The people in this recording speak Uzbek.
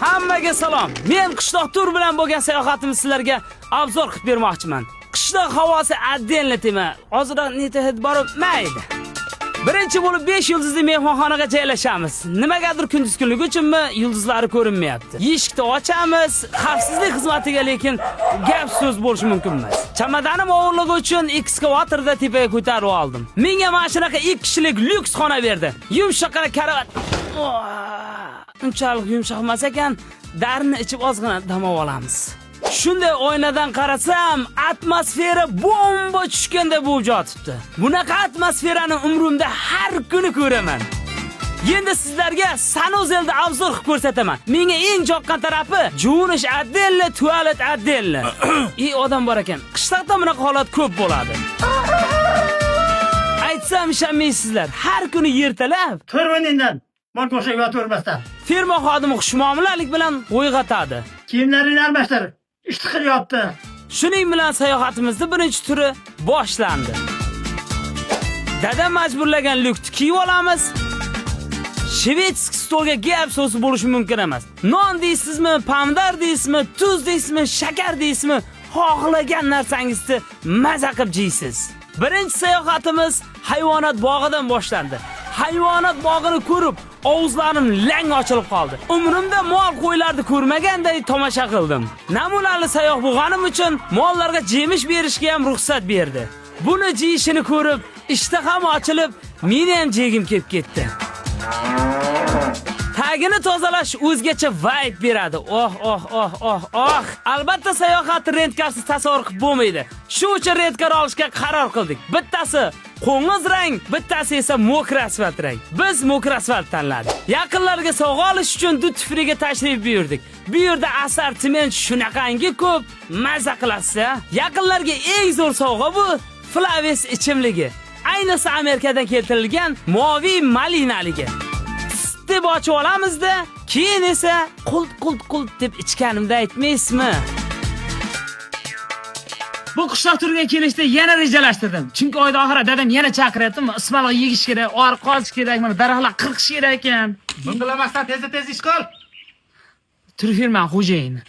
Hammaga salom. Men qishloq tur bilan bo'lgan sayohatimni sizlarga obzor qilib bermoqchiman. Qishloq havosi отдельно tema. Hozirroq neta borib mayli. Birinchi bo'lib 5 yulduzli mehmonxonaga joylashamiz. Nimagadir kunduz kunligi uchunmi yulduzlari ko'rinmayapti. Eshikni ochamiz, xavfsizlik xizmatiga lekin gap so'z bo'lishi mumkin emas. Chamadanim o'g'irligi uchun ekskavatorda tepaga ko'tarib oldim. Menga mana shunaqa 2 kishilik lyuks xona berdi. Yumshoqqina karavot. Unchalik yumshoq emas ekan, darini ichib ozgina dam olamiz. Shunday oynadan qarasam, atmosfera bomba tushganda bo'lib yotibdi. Bunaqa atmosferani umrimda har kuni ko'raman. Endi sizlarga Sanuzelda obzor qilib ko'rsataman. Menga eng yoqqan tarafi juvonish отдельно, tualet отдельно. Odam bor ekan. Qishloqda bunaqa holat ko'p bo'ladi. Aytsam ishonmaysizlar, har kuni ertalab Turmanindan, bank o'shaga o'tirmasdan. firma xodimi xushmuomalalik bilan uyg'otadi. Kiyimlarini almashtir. Ish qilyapti. Shuning bilan sayohatimizning birinchi turi boshlandi. Dada majburlagan lyukni kiyib olamiz. Shvetsk stolga gap so'zi bo'lishi mumkin emas. Non deysizmi, pomidor deysizmi, tuz deysizmi, shakar deysizmi, xohlagan narsangizni maza qilib jeysiz. Birinchi sayohatimiz hayvonot bog'idan boshlandi. Hayvonot bog'ini ko'rib, ovuzlarim lang ochilib qoldi. Umrimda mol qo'ylarni ko'rmaganday tomosha qildim. Namunali sayoh bo'lganim uchun mollarga jemish berishga ham ruxsat berdi. Buni jeyishini ko'rib, ishtaham ochilib, meni ham jegim kelib ketdi. Tagini tozalash o'zgacha vibe beradi. Oh. Albatta sayohat rentgasiz tasavvur qilib bo'lmaydi. Shu uchun rentgar olishga qaror qildik. Bittasi qo'ng'iz rang, bittasi esa mokr asfalt rang. Biz mokr asfalt tanladik. Yaqinlarga sovg'a olish uchun duty-freega tashrif buyurdik. Bu yerda assortiment shunaqangi ko'p, maza qilasiz. Yaqinlarga eng zo'r sovg'a bu Flavis ichimligi. Ayniqsa Amerikadan keltirilgan moviy malinaligi. Deb ochib olamizda, keyin esa qult deb ichganimda aytmaysizmi? Bu qishloq turiga kelishda yana rejalashtirdim. Chunki oyda oxirida dadam yana chaqiryapti. Ismaloq yegish kerak, oriq qozish kerak, mana daraxtlar qirqish kerak ekan. Bundamasdan tez ish qil. Turfirman xo'jayini.